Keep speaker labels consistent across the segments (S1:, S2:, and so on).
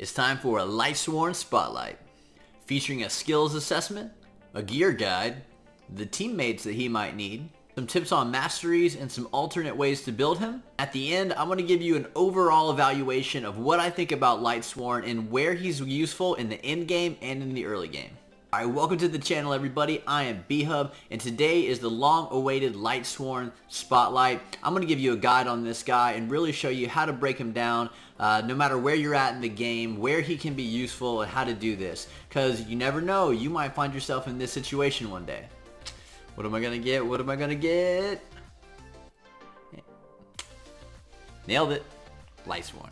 S1: It's time for a Lightsworn Spotlight, featuring a skills assessment, a gear guide, the teammates that he might need, some tips on masteries, and some alternate ways to build him. At the end, I'm going to give you an overall evaluation of what I think about Lightsworn and where he's useful in the end game and in the early game. Alright, welcome to the channel everybody. I am B-Hub, and today is the long-awaited Lightsworn Spotlight. I'm going to give you a guide on this guy and really show you how to break him down, no matter where you're at in the game, where he can be useful, and how to do this. Because you never know, you might find yourself in this situation one day. What am I going to get? What am I going to get? Nailed it. Lightsworn.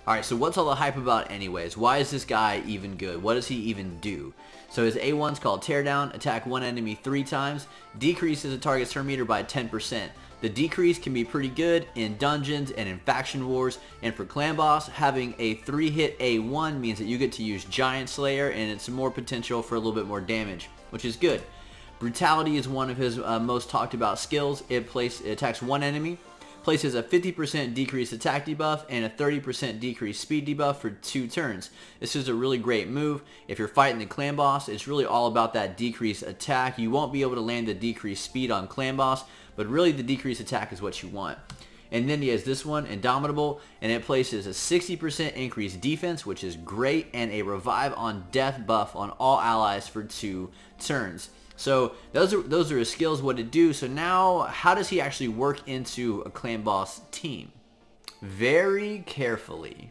S1: Alright, so what's all the hype about anyways? Why is this guy even good? What does he even do? So his A1's called Teardown, attack one enemy 3 times, decreases a target's turn meter by 10%. The decrease can be pretty good in dungeons and in faction wars, and for clan boss, having a 3-hit A1 means that you get to use Giant Slayer and it's more potential for a little bit more damage, which is good. Brutality is one of his most talked about skills. It attacks one enemy, places a 50% decreased attack debuff and a 30% decreased speed debuff for 2 turns. This is a really great move. If you're fighting the clan boss, it's really all about that decreased attack. You won't be able to land the decreased speed on clan boss, but really the decreased attack is what you want. And then he has this one, Indomitable, and it places a 60% increased defense, which is great, and a revive on death buff on all allies for 2 turns. So those are his skills, what to do. So now, how does he actually work into a clan boss team? Very carefully.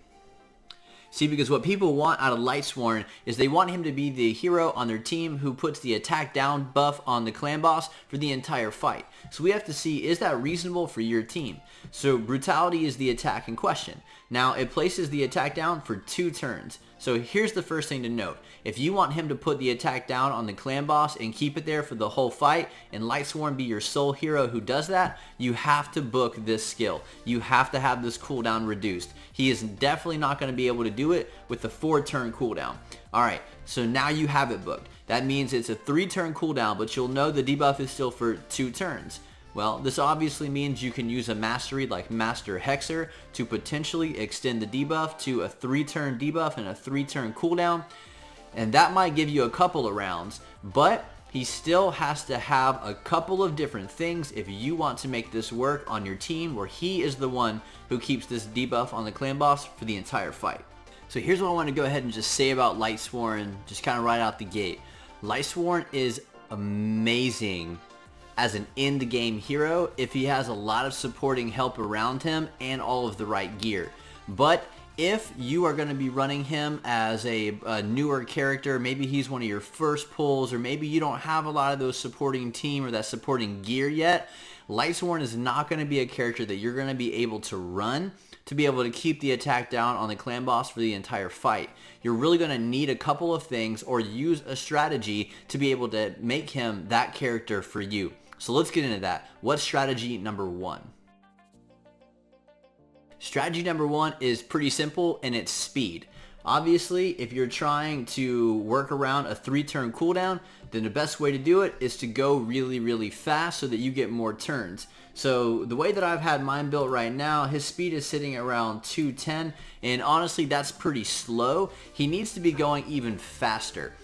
S1: See, because what people want out of Lightsworn is they want him to be the hero on their team who puts the attack down buff on the clan boss for the entire fight. So we have to see, is that reasonable for your team? So Brutality is the attack in question. Now it places the attack down for 2 turns. So here's the first thing to note. If you want him to put the attack down on the clan boss and keep it there for the whole fight, and Lightsworn be your sole hero who does that, you have to book this skill. You have to have this cooldown reduced. He is definitely not going to be able to do it with the 4-turn cooldown. Alright, so now you have it booked. That means it's a 3-turn cooldown, but you'll know the debuff is still for 2 turns. Well, this obviously means you can use a mastery like Master Hexer to potentially extend the debuff to a 3-turn debuff and a 3-turn cooldown. And that might give you a couple of rounds, but he still has to have a couple of different things if you want to make this work on your team, where he is the one who keeps this debuff on the clan boss for the entire fight. So here's what I want to go ahead and just say about Lightsworn, just kind of right out the gate. Lightsworn is amazing as an end game hero if he has a lot of supporting help around him and all of the right gear. But if you are going to be running him as a newer character, maybe he's one of your first pulls, or maybe you don't have a lot of those supporting team or that supporting gear yet, Lightsworn is not going to be a character that you're going to be able to run to be able to keep the attack down on the clan boss for the entire fight. You're really going to need a couple of things or use a strategy to be able to make him that character for you. So let's get into that. What's strategy number 1? Strategy number 1 is pretty simple, and it's speed. Obviously, if you're trying to work around a 3-turn cooldown, then the best way to do it is to go really, really fast so that you get more turns. So the way that I've had mine built right now, his speed is sitting around 210, and honestly, that's pretty slow. He needs to be going even faster.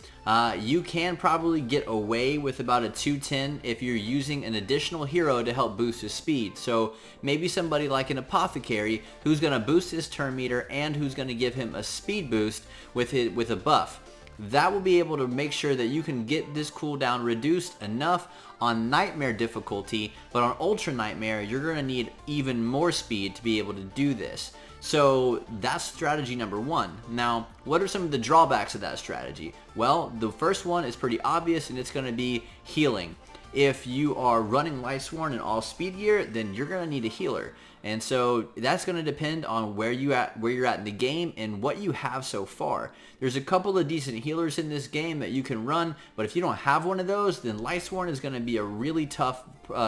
S1: You can probably get away with about a 210 if you're using an additional hero to help boost his speed. So maybe somebody like an Apothecary who's going to boost his turn meter and who's going to give him a speed boost with a buff. That will be able to make sure that you can get this cooldown reduced enough on Nightmare difficulty, but on Ultra Nightmare you're going to need even more speed to be able to do this. So that's strategy number 1. Now, what are some of the drawbacks of that strategy? Well, the first one is pretty obvious, and it's going to be healing. If you are running Lightsworn in all speed gear, then you're going to need a healer. And so that's going to depend on where you're at in the game and what you have so far. There's a couple of decent healers in this game that you can run, but if you don't have one of those, then Lightsworn is going to be a really tough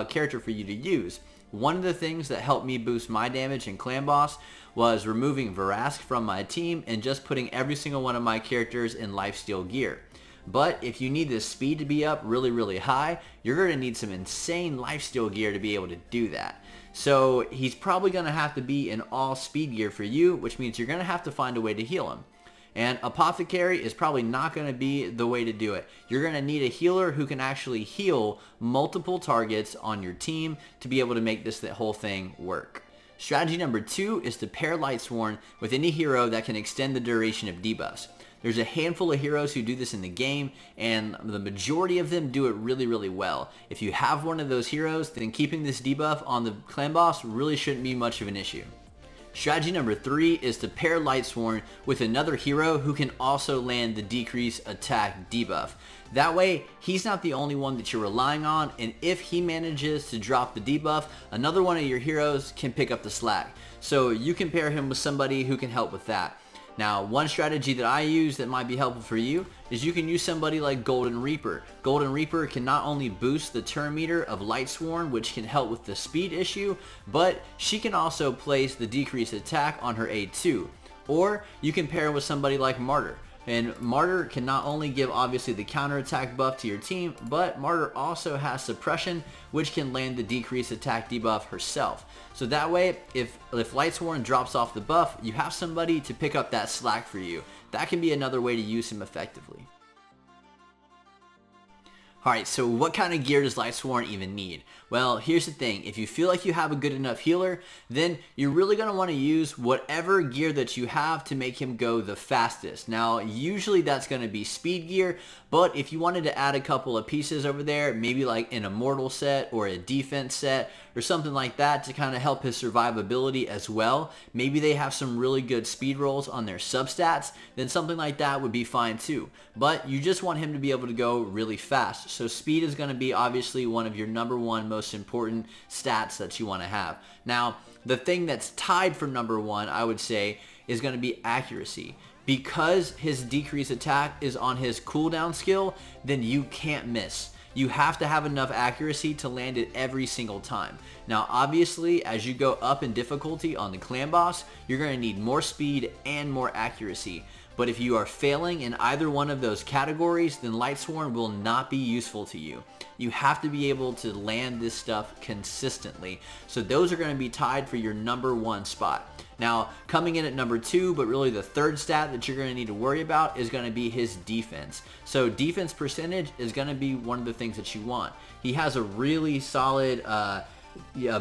S1: character for you to use. One of the things that helped me boost my damage in Clan Boss was removing Vrask from my team and just putting every single one of my characters in lifesteal gear. But if you need the speed to be up really, really high, you're going to need some insane lifesteal gear to be able to do that. So he's probably going to have to be in all speed gear for you, which means you're going to have to find a way to heal him. And Apothecary is probably not going to be the way to do it. You're going to need a healer who can actually heal multiple targets on your team to be able to make this whole thing work. Strategy number 2 is to pair Lightsworn with any hero that can extend the duration of debuffs. There's a handful of heroes who do this in the game, and the majority of them do it really, really well. If you have one of those heroes, then keeping this debuff on the clan boss really shouldn't be much of an issue. Strategy number 3 is to pair Lightsworn with another hero who can also land the decrease attack debuff. That way, he's not the only one that you're relying on, and if he manages to drop the debuff, another one of your heroes can pick up the slack. So you can pair him with somebody who can help with that. Now, one strategy that I use that might be helpful for you is you can use somebody like Golden Reaper. Golden Reaper can not only boost the turn meter of Lightsworn, which can help with the speed issue, but she can also place the decreased attack on her A2. Or you can pair with somebody like Martyr. And Martyr can not only give obviously the counterattack buff to your team, but Martyr also has suppression, which can land the decreased attack debuff herself. So that way, if Lightsworn drops off the buff, you have somebody to pick up that slack for you. That can be another way to use him effectively. Alright, so what kind of gear does Lightsworn even need? Well, here's the thing. If you feel like you have a good enough healer, then you're really going to want to use whatever gear that you have to make him go the fastest. Now, usually that's going to be speed gear, but if you wanted to add a couple of pieces over there, maybe like an immortal set or a defense set or something like that to kind of help his survivability as well, maybe they have some really good speed rolls on their substats, then something like that would be fine too. But you just want him to be able to go really fast. So speed is going to be obviously one of your number one most important stats that you want to have. Now, the thing that's tied for number 1, I would say, is going to be accuracy. Because his decrease attack is on his cooldown skill, then you can't miss. You have to have enough accuracy to land it every single time. Now, obviously, as you go up in difficulty on the clan boss, you're going to need more speed and more accuracy. But if you are failing in either one of those categories, then Lightsworn will not be useful to you. You have to be able to land this stuff consistently. So those are going to be tied for your number 1 spot. Now, coming in at number 2, but really the third stat that you're going to need to worry about is going to be his defense. So defense percentage is going to be one of the things that you want. He has a really solid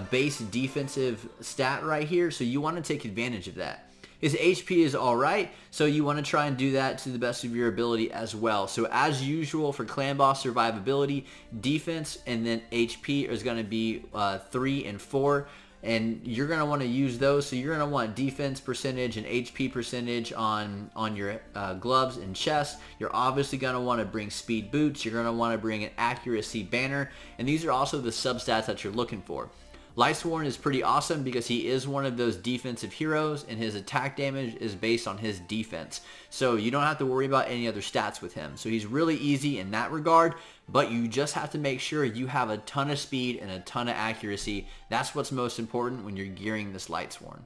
S1: base defensive stat right here, so you want to take advantage of that. His HP is alright, so you want to try and do that to the best of your ability as well. So as usual for clan boss survivability, defense and then HP is going to be 3 and 4. And you're going to want to use those. So you're going to want defense percentage and HP percentage on your gloves and chest. You're obviously going to want to bring speed boots. You're going to want to bring an accuracy banner. And these are also the substats that you're looking for. Lightsworn is pretty awesome because he is one of those defensive heroes and his attack damage is based on his defense. So you don't have to worry about any other stats with him. So he's really easy in that regard, but you just have to make sure you have a ton of speed and a ton of accuracy. That's what's most important when you're gearing this Lightsworn.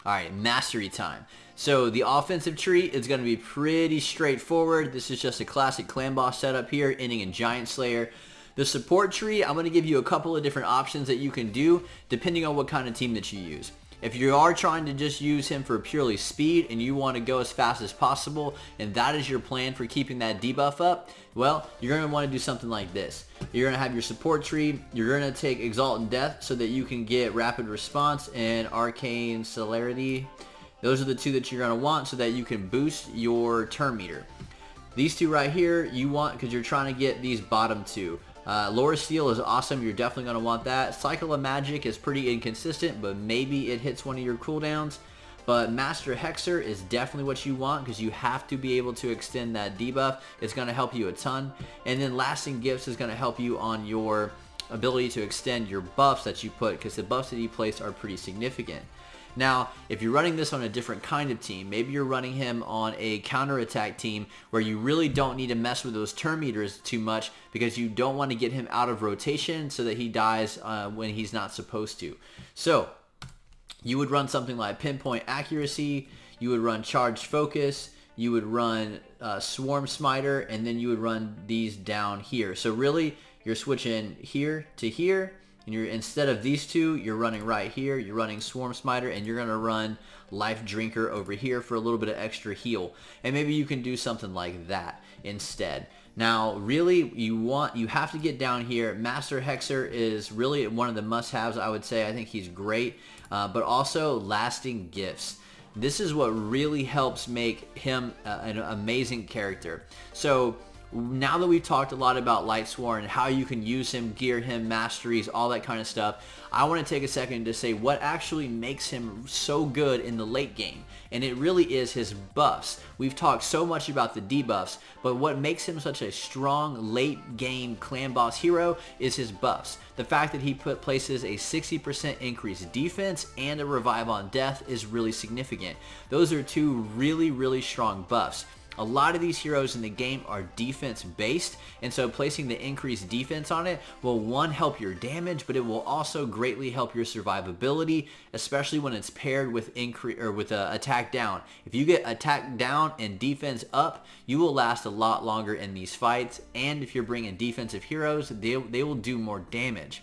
S1: Alright, mastery time. So the offensive tree is going to be pretty straightforward. This is just a classic clan boss setup here, ending in Giant Slayer. The support tree, I'm going to give you a couple of different options that you can do depending on what kind of team that you use. If you are trying to just use him for purely speed and you want to go as fast as possible and that is your plan for keeping that debuff up, well, you're going to want to do something like this. You're going to have your support tree, you're going to take Exaltant Death so that you can get Rapid Response and Arcane Celerity. Those are the two that you're going to want so that you can boost your turn meter. These two right here you want because you're trying to get these bottom two. Lore Steel is awesome. You're definitely going to want that. Cycle of Magic is pretty inconsistent, but maybe it hits one of your cooldowns. But Master Hexer is definitely what you want because you have to be able to extend that debuff. It's going to help you a ton. And then Lasting Gifts is going to help you on your ability to extend your buffs that you put because the buffs that you place are pretty significant. Now, if you're running this on a different kind of team, maybe you're running him on a counterattack team where you really don't need to mess with those turn meters too much because you don't want to get him out of rotation so that he dies when he's not supposed to. So, you would run something like Pinpoint Accuracy, you would run Charged Focus, you would run Swarm Smiter, and then you would run these down here. So really, you're switching here to here, And instead of these two, you're running right here. You're running Swarm Smiter, and you're going to run Life Drinker over here for a little bit of extra heal. And maybe you can do something like that instead. Now, really, you have to get down here. Master Hexer is really one of the must-haves, I would say. I think he's great. But also, Lasting Gifts. This is what really helps make him an amazing character. So now that we've talked a lot about Lightsworn and how you can use him, gear him, masteries, all that kind of stuff, I want to take a second to say what actually makes him so good in the late game. And it really is his buffs. We've talked so much about the debuffs, but what makes him such a strong late game clan boss hero is his buffs. The fact that he places a 60% increased defense and a revive on death is really significant. Those are two really, really strong buffs. A lot of these heroes in the game are defense based, and so placing the increased defense on it will, one, help your damage, but it will also greatly help your survivability, especially when it's paired with attack down. If you get attack down and defense up, you will last a lot longer in these fights, and if you're bringing defensive heroes, they will do more damage.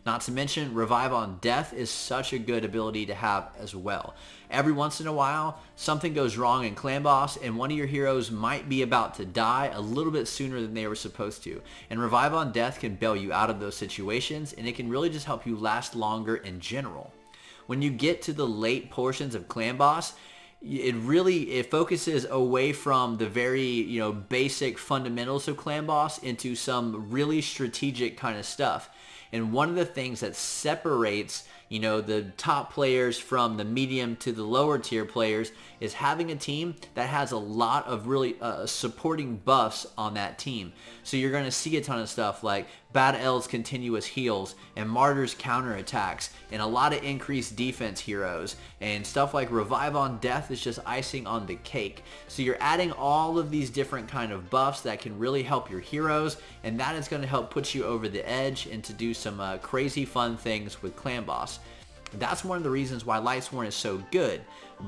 S1: Not to mention, Revive on Death is such a good ability to have as well. Every once in a while, something goes wrong in Clan Boss, and one of your heroes might be about to die a little bit sooner than they were supposed to. And Revive on Death can bail you out of those situations, and it can really just help you last longer in general. When you get to the late portions of Clan Boss, it focuses away from the very basic fundamentals of Clan Boss into some really strategic kind of stuff. And one of the things that separates the top players from the medium to the lower tier players is having a team that has a lot of really supporting buffs on that team. So you're going to see a ton of stuff like Bad L's continuous heals and Martyr's counterattacks and a lot of increased defense heroes, and stuff like Revive on Death is just icing on the cake. So you're adding all of these different kind of buffs that can really help your heroes, and that is going to help put you over the edge and to do some crazy fun things with Clan Boss. That's one of the reasons why Lightsworn is so good.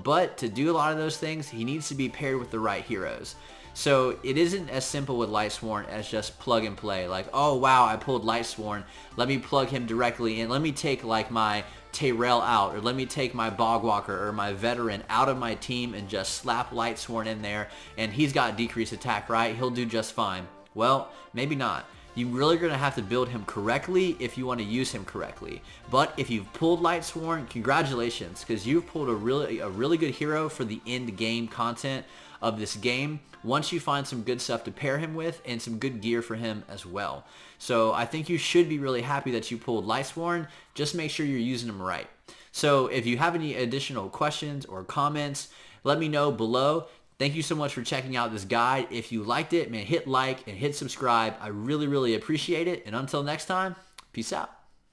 S1: But to do a lot of those things, he needs to be paired with the right heroes. So it isn't as simple with Lightsworn as just plug and play. Like, oh wow, I pulled Lightsworn, let me plug him directly in. Let me take like my Tyrell out, or let me take my Bogwalker or my Veteran out of my team and just slap Lightsworn in there, and he's got decreased attack, right? He'll do just fine. Well, maybe not. You're really going to have to build him correctly if you want to use him correctly. But if you've pulled Lightsworn, congratulations, because you've pulled a really good hero for the end game content of this game, once you find some good stuff to pair him with and some good gear for him as well. So I think you should be really happy that you pulled Lightsworn. Just make sure you're using him right. So if you have any additional questions or comments, let me know below. Thank you so much for checking out this guide. If you liked it, man, hit like and hit subscribe. I really, really appreciate it. And until next time, peace out.